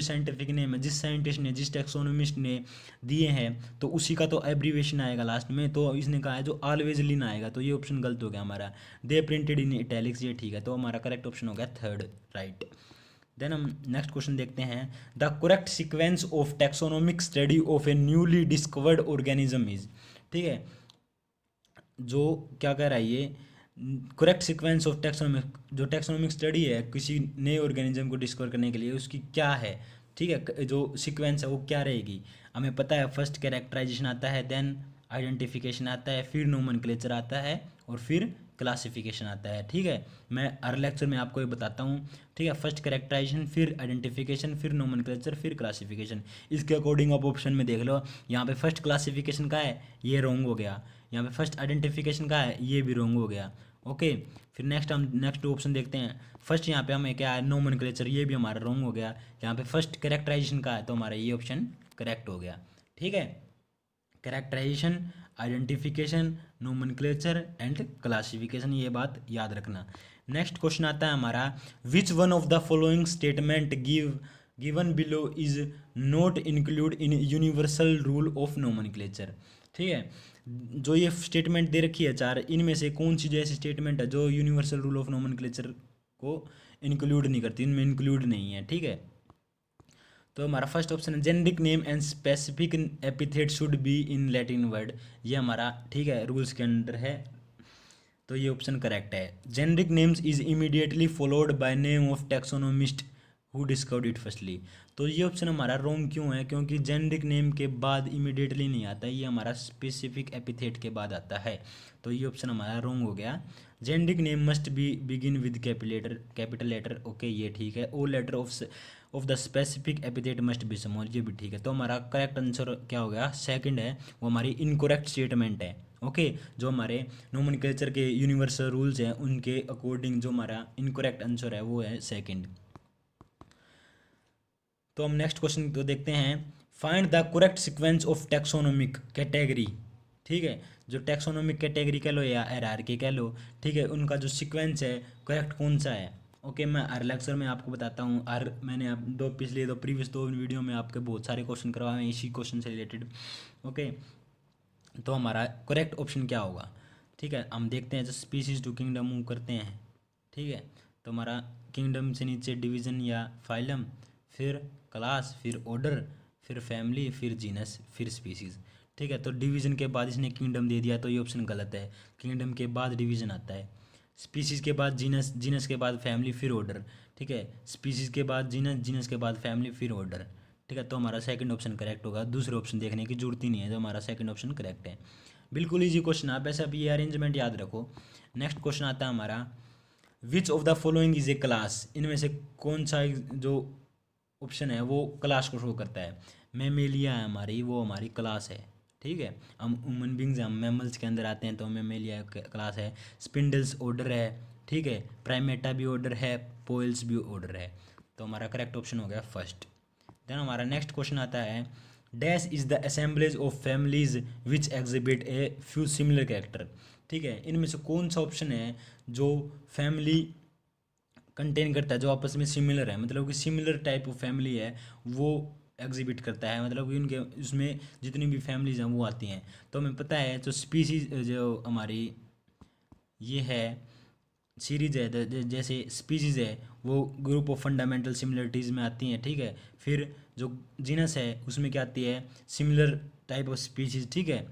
साइंटिफिक नेम है, जिस साइंटिस्ट ने, जिस टैक्सोनॉमिस्ट ने दिए हैं, तो उसी का तो एब्रीवेशन आएगा लास्ट में, तो इसने कहा है जो ऑलवेज लीन आएगा, तो ये ऑप्शन गलत हो गया हमारा। दे प्रिंटेड इन इटैलिक्स, ये ठीक है, तो हमारा करेक्ट ऑप्शन हो गया थर्ड, राइट। देन हम नेक्स्ट क्वेश्चन देखते हैं। The correct sequence of taxonomic study of A newly discovered organism is, ठीक है, जो क्या कह रहा है ये, करेक्ट सीक्वेंस ऑफ टैक्सोनॉमिक, जो टैक्सोनॉमिक स्टडी है किसी नए ऑर्गेनिज्म को डिस्कवर करने के लिए, उसकी क्या है, ठीक है, जो सीक्वेंस है वो क्या रहेगी। हमें पता है फर्स्ट कैरेक्टराइजेशन आता है, देन आइडेंटिफिकेशन आता है, फिर नोमेनक्लेचर आता है, और फिर क्लासिफिकेशन आता है, ठीक है। मैं हर लेक्चर में आपको ये बताता हूँ, ठीक है, फर्स्ट कैरेक्टराइजेशन, फिर आइडेंटिफिकेशन, फिर नोमेनक्लेचर, फिर क्लासिफिकेशन। इसके अकॉर्डिंग आप ऑप्शन में देख लो, यहाँ पे फर्स्ट क्लासिफिकेशन का है, ये रॉन्ग हो गया, यहाँ पे फर्स्ट आइडेंटिफिकेशन का है, ये भी रॉन्ग हो गया, ओके। फिर हम नेक्स्ट ऑप्शन देखते हैं। फर्स्ट यहाँ पे हमें क्या है, नोमेनक्लेचर, ये भी हमारा रॉन्ग हो गया। यहाँ पे फर्स्ट कैरेक्टराइजेशन का है, तो हमारा ये ऑप्शन करेक्ट हो गया, ठीक है। Characterization, identification, nomenclature and classification, ये बात याद रखना। नेक्स्ट क्वेश्चन आता है हमारा, which one of the following statement given below is not include in universal rule of nomenclature, ठीक है। जो ये स्टेटमेंट दे रखी है 4, इनमें से कौन सी जो ऐसी स्टेटमेंट है जो यूनिवर्सल रूल ऑफ नोमेनक्लेचर को इंक्लूड नहीं करती, इनमें इंक्लूड नहीं है, ठीक है। तो हमारा फर्स्ट ऑप्शन है generic name and specific epithet should be in Latin word, ये हमारा ठीक है रूल्स के अंडर है, तो ये ऑप्शन करेक्ट है। Generic names is immediately followed by name of taxonomist who discovered it firstly, तो ये ऑप्शन हमारा रॉन्ग क्यों है, क्योंकि जेनरिक नेम के बाद इमीडिएटली नहीं आता, ये हमारा स्पेसिफिक एपिथेट के बाद आता है, तो ये ऑप्शन हमारा रॉन्ग हो गया। Generic name must be begin with capital letter, okay ये ठीक है। O letter of the specific epithet must be small, ये भी ठीक है। तो हमारा करेक्ट आंसर क्या हो गया, सेकंड है, वो हमारी इनकरेक्ट स्टेटमेंट है, ओके। जो हमारे नोमेनक्लेचर के यूनिवर्सल रूल्स हैं उनके अकॉर्डिंग जो हमारा इनकरेक्ट आंसर है वो है सेकंड। तो हम नेक्स्ट क्वेश्चन तो देखते हैं, find the correct sequence of taxonomic category, ठीक है, जो टैक्सोनोमिक कैटेगरी कह लो या हायरार्की कह लो, ठीक है, उनका जो सीक्वेंस है करेक्ट कौन सा है, ओके। मैं हर लेक्चर में आपको बताता हूँ, हर मैंने आप पिछले प्रीवियस दो वीडियो में आपके बहुत सारे क्वेश्चन करवाए हैं इसी क्वेश्चन से रिलेटेड, ओके। तो हमारा करेक्ट ऑप्शन क्या होगा, ठीक है, हम देखते हैं, जो स्पीसीज टू किंगडम मूव करते हैं, ठीक है, तो हमारा किंगडम से नीचे डिवीज़न या फाइलम, फिर क्लास, फिर ऑर्डर, फिर फैमिली, फिर जीनस, फिर स्पीसीज, ठीक है। तो डिवीज़न के बाद इसने किंगडम दे दिया, तो ये ऑप्शन गलत है, किंगडम के बाद डिवीज़न आता है, स्पीसीज के बाद जीनस, जीनस के बाद फैमिली, फिर ऑर्डर, ठीक है, स्पीसीज के बाद जीनस, जीनस के बाद फैमिली, फिर ऑर्डर, ठीक है। तो हमारा सेकंड ऑप्शन करेक्ट होगा, दूसरे ऑप्शन देखने की जरूरत ही नहीं है, तो हमारा सेकंड ऑप्शन करेक्ट है। बिल्कुल ईजी क्वेश्चन, आप ऐसे अभी ये अरेंजमेंट याद रखो। नेक्स्ट क्वेश्चन आता है हमारा, which of the following is a class, इनमें से कौन सा जो ऑप्शन है वो क्लास को शो करता है। मेमेलिया है हमारी, वो हमारी क्लास है, ठीक है। हम ह्यूमन बींग्स, हम मैमल्स के अंदर आते हैं, तो मेमेलिया क्लास है। स्पिंडल्स ऑर्डर है, ठीक है, प्राइमेटा भी ऑर्डर है, पोइल्स भी ऑर्डर है, तो हमारा करेक्ट ऑप्शन हो गया फर्स्ट। देन हमारा नेक्स्ट क्वेश्चन आता है, dash is the assemblies of families which exhibit a few similar character, ठीक है, इनमें से कौन सा ऑप्शन है जो फैमिली कंटेन करता है, जो आपस में सिमिलर है, मतलब कि सिमिलर टाइप ऑफ फैमिली है वो एग्जिबिट करता है, मतलब कि उनके उसमें जितनी भी फैमिलीज हैं वो आती हैं। तो हमें पता है जो स्पीसीज जो हमारी ये है सीरीज है, जैसे स्पीसीज है वो ग्रुप ऑफ फंडामेंटल सिमिलरिटीज़ में आती हैं, ठीक है। फिर जो जीनस है उसमें क्या आती है, सिमिलर टाइप ऑफ स्पीसीज, ठीक है,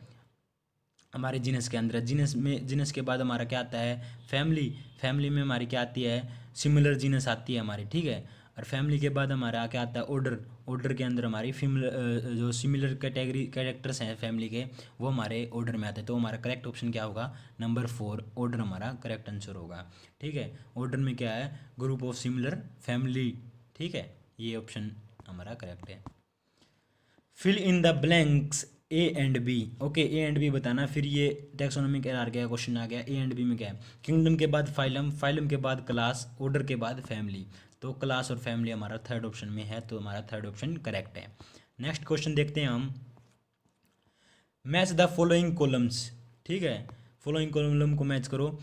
हमारे जीनस के अंदर। जीनस में, जीनस के बाद हमारा क्या आता है, फैमिली, फैमिली में हमारी क्या आती है, सिमिलर जीनस आती है हमारी, ठीक है। और फैमिली के बाद हमारा क्या आता है, ऑर्डर, ऑर्डर के अंदर हमारी जो सिमिलर कैटेगरी कैरेक्टर्स हैं फैमिली के वो हमारे ऑर्डर में आते हैं। तो हमारा करेक्ट ऑप्शन क्या होगा, नंबर 4 ऑर्डर हमारा करेक्ट आंसर होगा, ठीक है। ऑर्डर में क्या है, ग्रुप ऑफ सिमिलर फैमिली, ठीक है, ये ऑप्शन हमारा करेक्ट है। Fill in the blanks A and B, okay, A and B बताना। फिर ये टैक्सोनॉमिक एरर का क्वेश्चन आ गया, ए एंड बी में क्या है, किंगडम के बाद फाइलम, फाइलम के बाद क्लास, ऑर्डर के बाद फैमिली, तो क्लास और फैमिली हमारा थर्ड ऑप्शन में है, तो हमारा थर्ड ऑप्शन करेक्ट है। नेक्स्ट क्वेश्चन देखते हैं हम, मैच द फॉलोइंग कॉलम्स, ठीक है, फॉलोइंग कॉलम को मैच करो।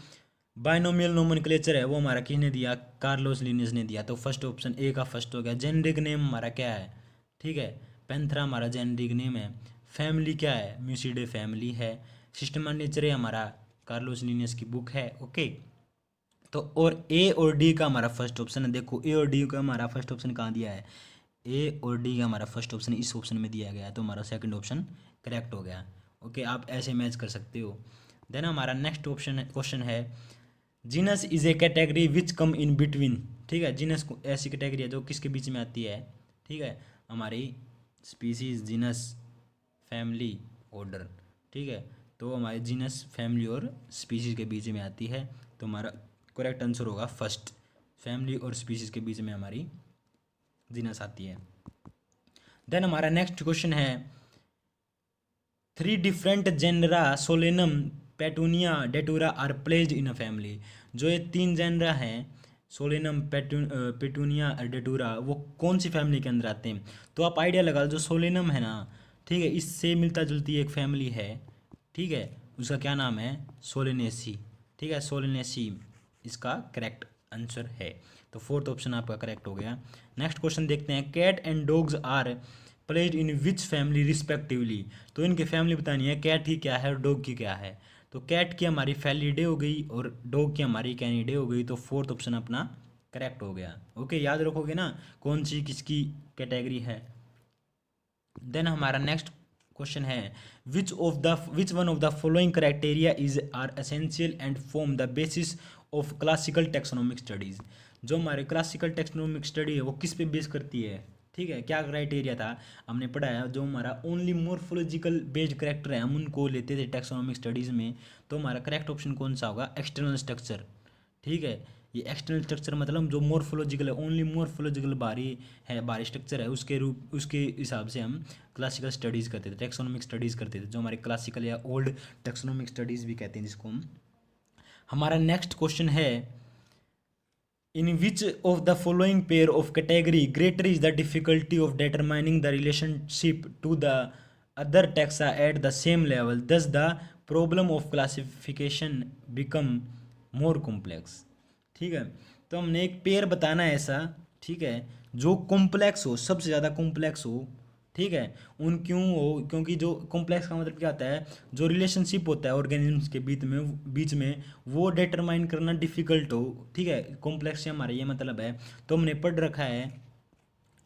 बाइनोमियल नोमेनक्लेचर है वो हमारा किसने दिया, कार्लोस लिनियस ने दिया, तो फर्स्ट ऑप्शन ए का फर्स्ट हो गया। जेनरिक नेम हमारा क्या है, ठीक है, पैंथरा हमारा जेनरिक नेम है। फैमिली क्या है, म्यूसिडे फैमिली है। सिस्टम नेचर है हमारा कार्लोस लिनियस की बुक है, ओके। तो और ए और डी का हमारा फर्स्ट ऑप्शन है, देखो ए और डी का हमारा फर्स्ट ऑप्शन कहाँ दिया है, ए और डी का हमारा फर्स्ट ऑप्शन इस ऑप्शन में दिया गया है, तो हमारा सेकंड ऑप्शन करेक्ट हो गया, ओके। आप ऐसे मैच कर सकते हो। देन हमारा नेक्स्ट ऑप्शन क्वेश्चन है, genus is A category which come in between, ठीक है, जीनस ऐसी कैटेगरी है जो किसके बीच में आती है, ठीक है, हमारी स्पीसीज, जीनस, फैमिली, ऑर्डर, ठीक है। तो हमारी जीनस, फैमिली और स्पीसीज के बीच में आती है, तो हमारा करेक्ट आंसर होगा फर्स्ट, फैमिली और स्पीसीज के बीच में हमारी जीनस आती है। देन हमारा नेक्स्ट क्वेश्चन है, 3 different genera Solanum, Petunia, Datura are placed in a family, जो ये 3 जेनरा हैं सोलेनम, पेटूनिया, डेटूरा, वो कौन सी फैमिली के अंदर आते हैं। तो आप आइडिया लगा लो, जो सोलेनम है ना, ठीक है, इससे मिलता जुलती एक फैमिली है, ठीक है, उसका क्या नाम है, सोलेनेसी, ठीक है, सोलेनेसी इसका करेक्ट आंसर है, तो फोर्थ ऑप्शन आपका करेक्ट हो गया। नेक्स्ट क्वेश्चन देखते हैं, cat and dogs are placed in which family respectively, तो इनकी फैमिली बतानी है, कैट की क्या है और डॉग की क्या है। तो कैट की हमारी फैलिडे हो गई और डॉग की हमारी कैनिडे हो गई, तो फोर्थ ऑप्शन अपना करेक्ट हो गया। ओके, याद रखोगे ना कौन सी किसकी कैटेगरी है। देन हमारा नेक्स्ट क्वेश्चन है, which one of the following criteria is are essential and form the basis of classical taxonomic studies. जो हमारे क्लासिकल टेक्सोनोमिक स्टडी है वो किस पे बेस करती है, ठीक है, क्या क्राइटेरिया था हमने पढ़ा है। जो हमारा ओनली मोर्फोलॉजिकल बेस्ड करेक्टर है हम उनको लेते थे टेक्सोनोमिक स्टडीज़ में, तो हमारा करेक्ट ऑप्शन कौन सा होगा, एक्सटर्नल स्ट्रक्चर। ठीक है, ये एक्सटर्नल स्ट्रक्चर मतलब जो मोर्फोलॉजिकल है, ओनली मोर्फोलॉजिकल बाहरी स्ट्रक्चर है, उसके हिसाब से हम क्लासिकल स्टडीज़ करते थे, टेक्सोनोमिक स्टडीज़ करते थे, जो हमारे क्लासिकल या ओल्ड टेक्सोनोमिक स्टडीज़ भी कहते हैं जिसको हम। हमारा नेक्स्ट क्वेश्चन है, in which of the following pair of category greater is the difficulty of determining the relationship to the other taxa at the same level, thus the problem of classification become more complex. ठीक है, तो हमने एक पेयर बताना है ऐसा, ठीक है, जो कॉम्प्लेक्स हो, सबसे ज़्यादा कॉम्प्लेक्स हो। ठीक है, उन क्यों हो, क्योंकि जो कॉम्प्लेक्स का मतलब क्या होता है, जो रिलेशनशिप होता है ऑर्गेनिजम्स के बीच में वो डिटरमाइन करना डिफिकल्ट हो। ठीक है, कॉम्प्लेक्स से हमारा ये मतलब है। तो हमने पढ़ रखा है,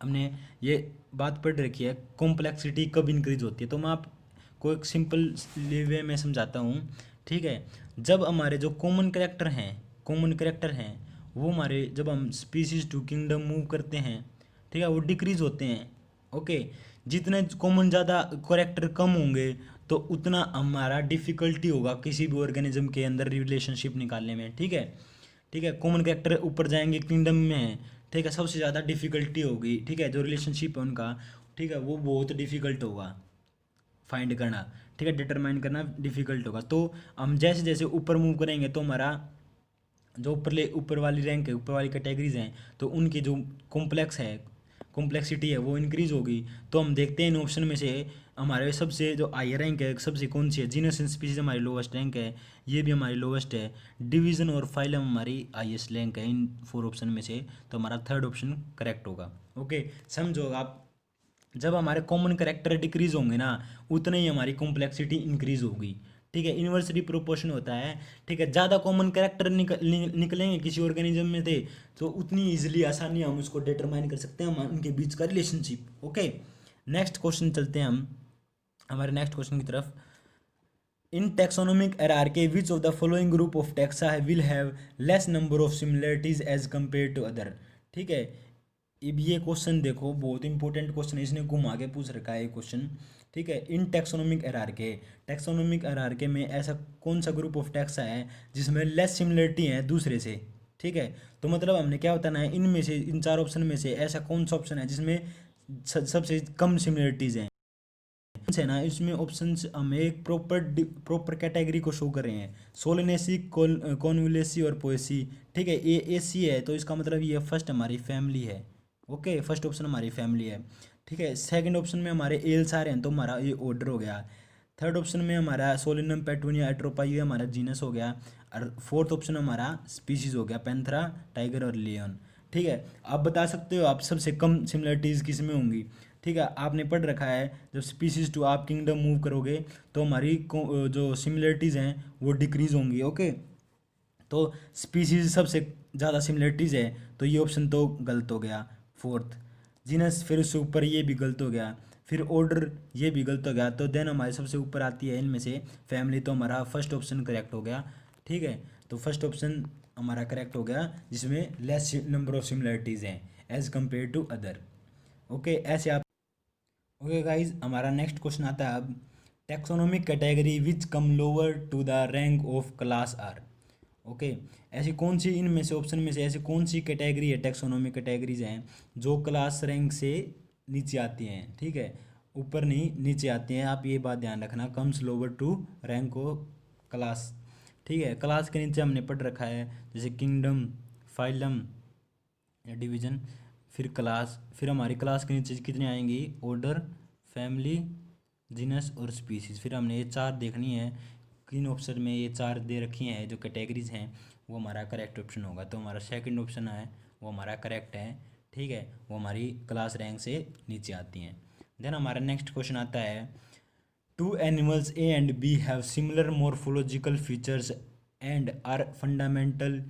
हमने ये बात पढ़ रखी है कॉम्प्लेक्सिटी कब इंक्रीज होती है। तो मैं आपको एक सिंपल वे में समझाता हूँ। ठीक है, जब हमारे जो कॉमन करेक्टर हैं वो हमारे, जब हम स्पीसीज टू किंगडम मूव करते हैं, ठीक है, वो डिक्रीज होते हैं। ओके, जितने कॉमन ज़्यादा करेक्टर कम होंगे तो उतना हमारा डिफ़िकल्टी होगा किसी भी ऑर्गेनिज्म के अंदर रिलेशनशिप निकालने में। ठीक है, ठीक है, कॉमन करेक्टर ऊपर जाएंगे किंगडम में, ठीक है, सबसे ज़्यादा डिफ़िकल्टी होगी। ठीक है, जो रिलेशनशिप है उनका, ठीक है, वो बहुत डिफ़िकल्ट होगा फाइंड करना। ठीक है, डिटरमाइन करना डिफ़िकल्ट होगा। तो हम जैसे जैसे ऊपर मूव करेंगे तो हमारा जो ऊपर वाली रैंक है, ऊपर वाली कैटेगरीज हैं, तो उनकी जो कॉम्प्लेक्सिटी है वो इंक्रीज होगी। तो हम देखते हैं इन ऑप्शन में से हमारे सबसे जो हायर रैंक है, सबसे कौन सी है, जीनस एंड स्पीसीज हमारी लोवेस्ट रैंक है, ये भी हमारी लोवेस्ट है। डिवीजन और फाइलम हमारी हाईएस्ट रैंक है इन 4 ऑप्शन में से, तो हमारा थर्ड ऑप्शन करेक्ट होगा। ओके, समझो आप, जब हमारे कॉमन करेक्टर डिक्रीज होंगे ना उतने ही हमारी कॉम्प्लेक्सिटी इंक्रीज होगी। ठीक है, इन्वर्सली प्रोपोर्शन होता है। ठीक है, ज़्यादा कॉमन करेक्टर निकलेंगे किसी ऑर्गेनिज्म में थे तो उतनी इजीली आसानी हम उसको डिटरमाइन कर सकते हैं, हम उनके बीच का रिलेशनशिप। ओके, नेक्स्ट क्वेश्चन चलते हैं हम हमारे नेक्स्ट क्वेश्चन की तरफ। In taxonomic hierarchy which of the following group of taxa will have less number of similarities as compare to other. ठीक है, अब ये क्वेश्चन देखो, बहुत इंपॉर्टेंट क्वेश्चन है, इसने घुमा के पूछ रखा है ये क्वेश्चन। ठीक है, इन टैक्सोनोमिक में ऐसा कौन सा ग्रुप ऑफ टैक्सा है जिसमें लेस सिमिलरिटी है दूसरे से। ठीक है, तो मतलब हमने क्या बताना है, इनमें से, इन 4 ऑप्शन में से ऐसा कौन सा ऑप्शन है जिसमें सबसे कम सिमिलरिटीज़ हैं है ना। इसमें ऑप्शंस हमें एक प्रॉपर कैटेगरी को शो कर रहे हैं, सोलेनेसी, कॉन्वुलेसी और पोएसी। ठीक है, ये एसी है तो इसका मतलब ये फर्स्ट हमारी फैमिली है। ओके, फर्स्ट ऑप्शन हमारी फैमिली है। ठीक है, सेकंड ऑप्शन में हमारे एल सारे हैं तो हमारा ये ऑर्डर हो गया। थर्ड ऑप्शन में हमारा सोलिनम, पेटूनिया, एट्रोपा, ये हमारा जीनस हो गया। और फोर्थ ऑप्शन हमारा स्पीशीज हो गया, पैंथरा, टाइगर और लियोन। ठीक है, आप बता सकते हो आप सबसे कम सिमिलरिटीज़ किस में होंगी। ठीक है, आपने पढ़ रखा है जब स्पीसीज टू आप किंगडम मूव करोगे तो हमारी जो सिमिलरिटीज़ हैं वो डिक्रीज होंगी। ओके, तो स्पीसीज सबसे ज़्यादा सिमिलरिटीज़ है तो ये ऑप्शन तो गलत हो गया फोर्थ। जीनस फिर उससे ऊपर, ये भी गलत हो गया। फिर ऑर्डर, ये भी गलत हो गया। तो देन हमारे सबसे ऊपर आती है इनमें से फैमिली, तो हमारा फर्स्ट ऑप्शन करेक्ट हो गया। ठीक है, तो फर्स्ट ऑप्शन हमारा करेक्ट हो गया जिसमें लेस नंबर ऑफ सिमिलरिटीज़ हैं as compare to other. Okay, ऐसे आप। ओके गाइज, हमारा नेक्स्ट क्वेश्चन आता है अब, taxonomic category which come lower to the rank of class are. Okay, ऐसी कौन सी इनमें से ऑप्शन में से ऐसी कौन सी कैटेगरी है, टैक्सोनोमिक कैटेगरीज हैं जो क्लास रैंक से नीचे आती हैं। ठीक है, ऊपर नहीं नीचे आती हैं, आप ये बात ध्यान रखना, comes lower to rank of class. ठीक है, क्लास के नीचे हमने पढ़ रखा है जैसे किंगडम, फाइलम या डिवीजन, फिर क्लास, फिर हमारी क्लास के नीचे कितनी आएंगी, ऑर्डर, फैमिली, जीनस और स्पीसीज। फिर हमने ये 4 देखनी है, किन ऑप्शन में ये 4 दे रखी हैं जो कैटेगरीज हैं, वो हमारा करेक्ट ऑप्शन होगा। तो हमारा सेकंड ऑप्शन है वो हमारा करेक्ट है। ठीक है, वो हमारी क्लास रैंक से नीचे आती हैं। देन हमारा नेक्स्ट क्वेश्चन आता है, two animals A and B have similar morphological features and are fundamental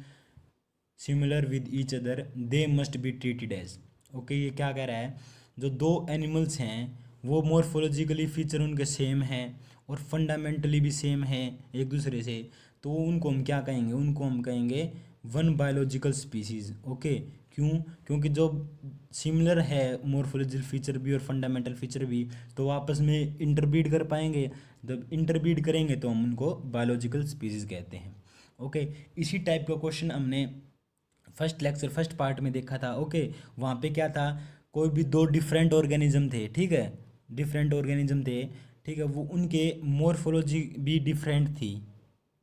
similar with each other they must be treated as. Okay, ये क्या कह रहा है, जो दो एनिमल्स हैं वो मॉर्फोलॉजिकली फीचर उनके सेम हैं और फंडामेंटली भी सेम है एक दूसरे से, तो उनको हम क्या कहेंगे, उनको हम कहेंगे वन बायोलॉजिकल स्पीसीज। ओके, क्यों? क्योंकि जो सिमिलर है मॉर्फोलॉजिकल फीचर भी और फंडामेंटल फीचर भी, तो आपस में इंटरब्रीड कर पाएंगे। जब इंटरब्रीड करेंगे तो हम उनको बायोलॉजिकल स्पीसीज कहते हैं। ओके, इसी टाइप का क्वेश्चन हमने फर्स्ट लेक्चर फर्स्ट पार्ट में देखा था। ओके, वहाँ पे क्या था, कोई भी दो डिफरेंट ऑर्गेनिज्म थे, ठीक है, डिफरेंट ऑर्गेनिज्म थे, ठीक है, वो उनके मॉर्फोलॉजी भी डिफरेंट थी।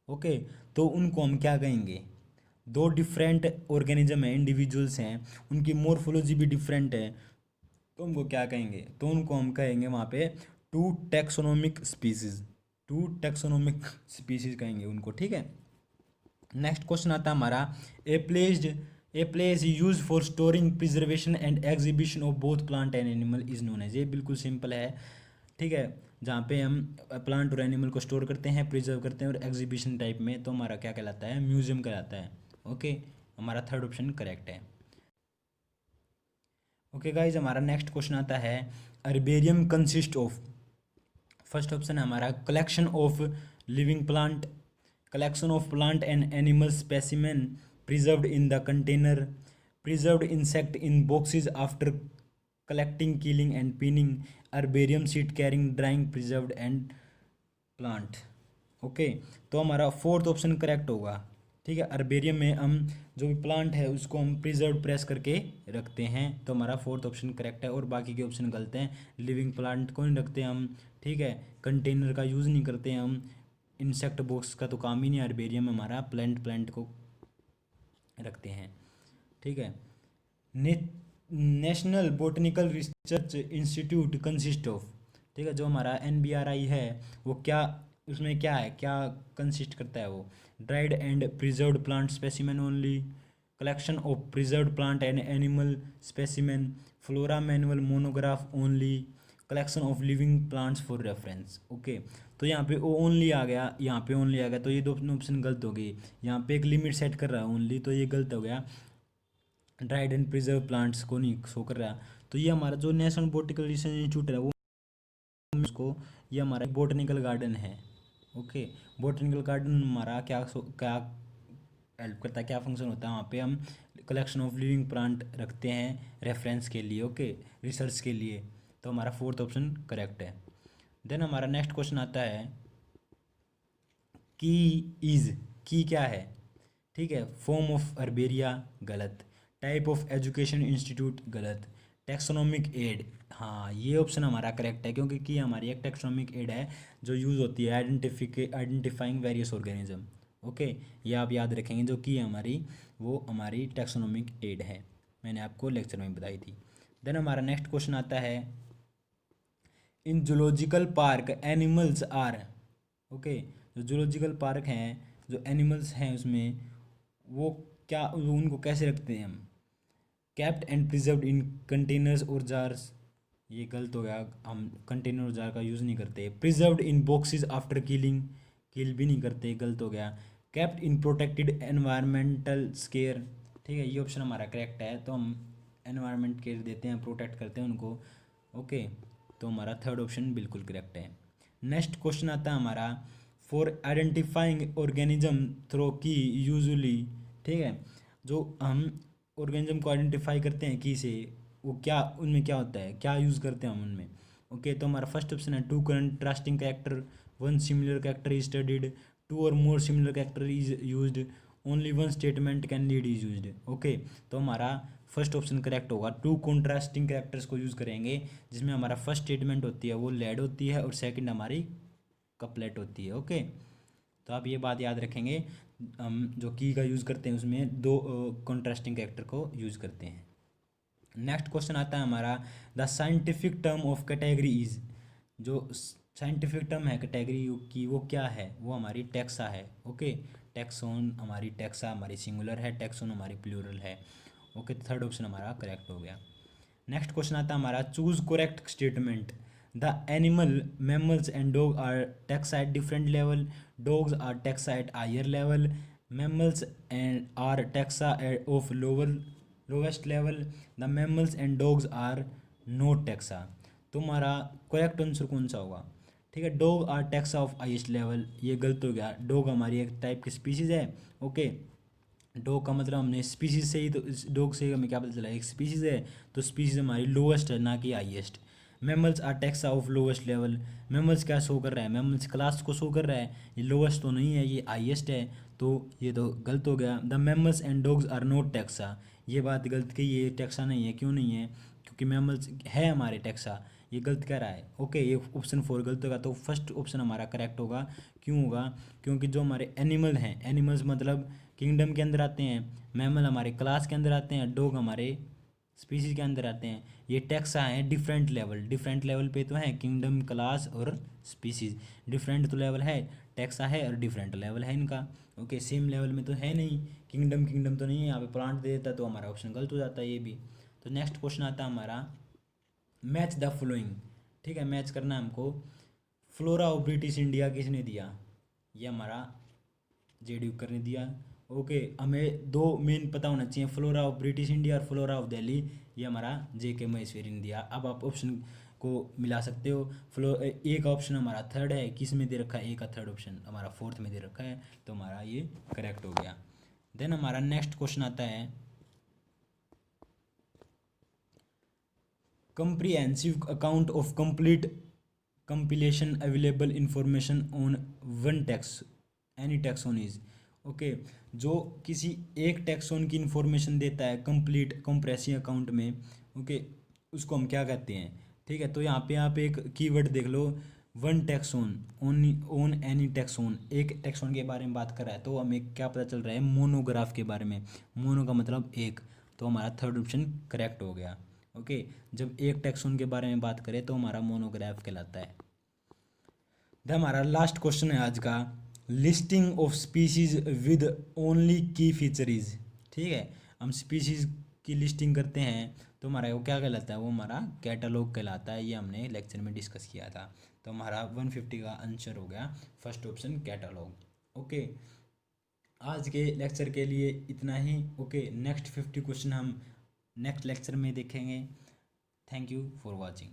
ओके, तो उनको हम क्या कहेंगे, दो डिफरेंट ऑर्गेनिज्म है, इंडिविजुअल्स हैं, उनकी मॉर्फोलॉजी भी डिफरेंट है, तो उनको क्या कहेंगे, तो उनको हम कहेंगे वहाँ पे two taxonomic species, two taxonomic species कहेंगे उनको, ठीक है। नेक्स्ट क्वेश्चन आता है हमारा, a place use for storing preservation and exhibition of both plant and animal is known as. ये बिल्कुल सिंपल है, ठीक है, जहाँ पे हम प्लांट और एनिमल को स्टोर करते हैं, प्रिजर्व करते हैं और एग्जीबिशन टाइप में, तो हमारा क्या कहलाता है, म्यूजियम कहलाता है। ओके, हमारा थर्ड ऑप्शन करेक्ट है। ओके गाइज, हमारा नेक्स्ट क्वेश्चन आता है, अर्बेरियम कंसिस्ट ऑफ, फर्स्ट ऑप्शन है हमारा collection of living plant, collection of plant and animal specimen preserved in the container, preserved insect in boxes after collecting, killing and pinning, herbarium seed carrying, drying, preserved and plant। Okay, तो हमारा फोर्थ ऑप्शन करेक्ट होगा, ठीक है। अर्बेरियम में हम जो भी प्लांट है उसको हम प्रिजर्व प्रेस करके रखते हैं, तो हमारा फोर्थ ऑप्शन करेक्ट है और बाकी के ऑप्शन गलत हैं। लिविंग प्लांट को नहीं रखते हम, ठीक है, कंटेनर का यूज़ नहीं करते हम, इंसेक्ट बॉक्स का तो काम ही नहीं, अर्बेरियम में हमारा प्लांट को रखते हैं, ठीक है। National botanical research institute consist of, ठीक है, जो हमारा NBRI है वो क्या, उसमें क्या है, क्या कंसिस्ट करता है वो, dried and preserved plant specimen only, collection of preserved plant and animal specimen, flora manual monograph only, collection of living plants for reference. Okay, तो यहाँ पे ओ ओनली आ गया, यहाँ पे ओनली आ गया, तो ये दो ऑप्शन गलत हो गई। यहाँ पे एक लिमिट सेट कर रहा है ओनली, तो ये गलत हो गया, ड्राइड एंड प्रिजर्व प्लांट्स को नहीं शो कर रहा। तो ये हमारा जो नेशनल बोटिकल रिसर्च इंस्टीट्यूट है वो उसको, ये हमारा बोटनिकल गार्डन है। ओके, बोटनिकल गार्डन हमारा क्या हेल्प करता है, क्या फंक्शन होता है, वहाँ पे हम कलेक्शन ऑफ लिविंग प्लांट रखते हैं रेफरेंस के लिए, ओके, रिसर्च के लिए, तो हमारा फोर्थ ऑप्शन करेक्ट है। देन हमारा नेक्स्ट क्वेश्चन आता है, की क्या है, ठीक है, फॉर्म ऑफ अर्बेरिया गलत, टाइप ऑफ एजुकेशन इंस्टीट्यूट गलत, टैक्सोनॉमिक एड, हाँ ये ऑप्शन हमारा करेक्ट है, क्योंकि की हमारी एक टैक्सोनॉमिक एड है जो यूज़ होती है आइडेंटिफाइंग वेरियस ऑर्गेनिज्म। ओके, ये आप याद रखेंगे, जो की हमारी वो हमारी टैक्सोनॉमिक एड है, मैंने आपको लेक्चर में बताई थी। देन हमारा नेक्स्ट क्वेश्चन आता है, in zoological park animals are, okay, जो जूलॉजिकल पार्क हैं, जो एनिमल्स हैं उसमें वो क्या, उनको कैसे रखते हैं हम, kept and preserved in containers और जार्स, ये गलत हो गया, हम कंटेनर और जार का यूज़ नहीं करते। Preserved in boxes after killing, kill भी नहीं करते, गलत हो गया। Kept in protected environmental square, ठीक है, ये ऑप्शन हमारा करेक्ट है, तो हम एनवायरमेंट केयर देते हैं, प्रोटेक्ट करते हैं उनको। ओके, तो हमारा थर्ड ऑप्शन बिल्कुल करेक्ट है। नेक्स्ट क्वेश्चन आता है हमारा, फॉर आइडेंटिफाइंग ऑर्गेनिज्म थ्रो की यूजुअली, ठीक है, जो हम ऑर्गेनिज्म को आइडेंटिफाई करते हैं की से, वो क्या, उनमें क्या होता है, क्या यूज़ करते हैं हम उनमें। ओके, तो हमारा फर्स्ट ऑप्शन है, two contrasting character, one similar character is studied, two or more similar character is used, only one statement can lead is used. Okay, तो हमारा फर्स्ट ऑप्शन करेक्ट होगा, टू कॉन्ट्रास्टिंग कैरेक्टर्स को यूज़ करेंगे, जिसमें हमारा फर्स्ट स्टेटमेंट होती है वो लेड होती है और सेकंड हमारी कपलेट होती है। ओके, तो आप ये बात याद रखेंगे, हम जो की का यूज़ करते हैं उसमें दो कॉन्ट्रास्टिंग कैरेक्टर को यूज़ करते हैं। नेक्स्ट क्वेश्चन आता है हमारा, the scientific term of category is, जो साइंटिफिक टर्म है कैटेगरी की वो क्या है, वो हमारी टैक्सा है। ओके, टैक्सोन हमारी, टैक्सा हमारी सिंगुलर है, टैक्सोन हमारी प्लूरल है। ओके, थर्ड ऑप्शन हमारा करेक्ट हो गया। नेक्स्ट क्वेश्चन आता है हमारा, choose correct statement, the animal mammals and dog are taxa at different level, dogs are taxa at higher level, mammals and are taxa of lowest level. The mammals and dogs are not taxa. तुम्हारा करेक्ट आंसर कौन सा होगा? ठीक है, dog are taxa of highest level, ये गलत हो गया। डॉग हमारी एक टाइप की स्पीसीज है। ओके, डॉग का मतलब हमने स्पीसीज से ही, तो डॉग से हमें क्या पता चला, एक स्पीसीज है, तो स्पीसीज हमारी लोवेस्ट है ना कि highest. Mammals are taxa of lowest level, mammals क्या शो कर रहा है, मैमल्स क्लास को शो कर रहा है, ये लोवेस्ट तो नहीं है, ये हाईएस्ट है, तो ये तो गलत हो गया। The mammals and dogs are not taxa, ये बात गलत कही, ये टैक्सा नहीं है। क्यों नहीं है? क्योंकि मैमल्स है हमारे टैक्सा, ये गलत कह रहा है। ओके, ये ऑप्शन 4 गलत होगा, तो फर्स्ट ऑप्शन हमारा करेक्ट होगा। क्यों होगा? क्योंकि जो हमारे एनिमल हैं, एनिमल्स मतलब किंगडम के अंदर आते हैं, मैमल हमारे क्लास के अंदर आते हैं, डॉग हमारे स्पीसीज के अंदर आते हैं। ये टैक्सा हैं डिफरेंट लेवल, डिफरेंट लेवल पे तो हैं, किंगडम, क्लास और स्पीसीज, डिफरेंट तो लेवल है, टैक्सा है और डिफरेंट लेवल है इनका। ओके, सेम लेवल में तो है नहीं, किंगडम किंगडम तो नहीं है, यहाँ पे प्लांट दे देता तो हमारा ऑप्शन गलत हो जाता है ये भी। तो नेक्स्ट क्वेश्चन आता है हमारा, मैच द फॉलोइंग। ठीक है, मैच करना है हमको। फ्लोरा ऑफ ब्रिटिश इंडिया किसने दिया? ये हमारा जेड्यूकर ने दिया। ओके, हमें दो मेन पता होना चाहिए, फ्लोरा ऑफ ब्रिटिश इंडिया और फ्लोरा ऑफ दिल्ली, ये हमारा जेके महेश्वरी ने दिया। अब आप ऑप्शन को मिला सकते हो। ए का ऑप्शन हमारा थर्ड है, किस में दे रखा है? ए का थर्ड ऑप्शन हमारा फोर्थ में दे रखा है, तो हमारा ये करेक्ट हो गया। देन हमारा नेक्स्ट क्वेश्चन आता है, comprehensive account of complete compilation available information on one tax any taxon is। Okay, जो किसी एक टैक्सोन की इंफॉर्मेशन देता है कंप्लीट कंप्रेसिव अकाउंट में, ओके, उसको हम क्या कहते हैं? ठीक है, तो यहाँ पे आप एक कीवर्ड देख लो, one taxon, on any taxon, एक टैक्सोन के बारे में बात कर रहा है, तो हमें क्या पता चल रहा है? मोनोग्राफ के बारे में। मोनो का मतलब एक, तो हमारा थर्ड ऑप्शन करेक्ट हो गया। ओके, जब एक टैक्सोन के बारे में बात करें तो हमारा मोनोग्राफ कहलाता है। द हमारा लास्ट क्वेश्चन है आज का, listing of species with only की फीचर इज। ठीक है, हम स्पीसीज की लिस्टिंग करते हैं तो हमारा वो क्या कहलाता है? वो हमारा कैटलॉग कहलाता है, ये हमने लेक्चर में डिस्कस किया था। तो हमारा 150 का आंसर हो गया फर्स्ट ऑप्शन कैटलॉग। ओके, आज के लेक्चर के लिए इतना ही। ओके, नेक्स्ट 50 क्वेश्चन हम नेक्स्ट लेक्चर में देखेंगे। Thank you for watching.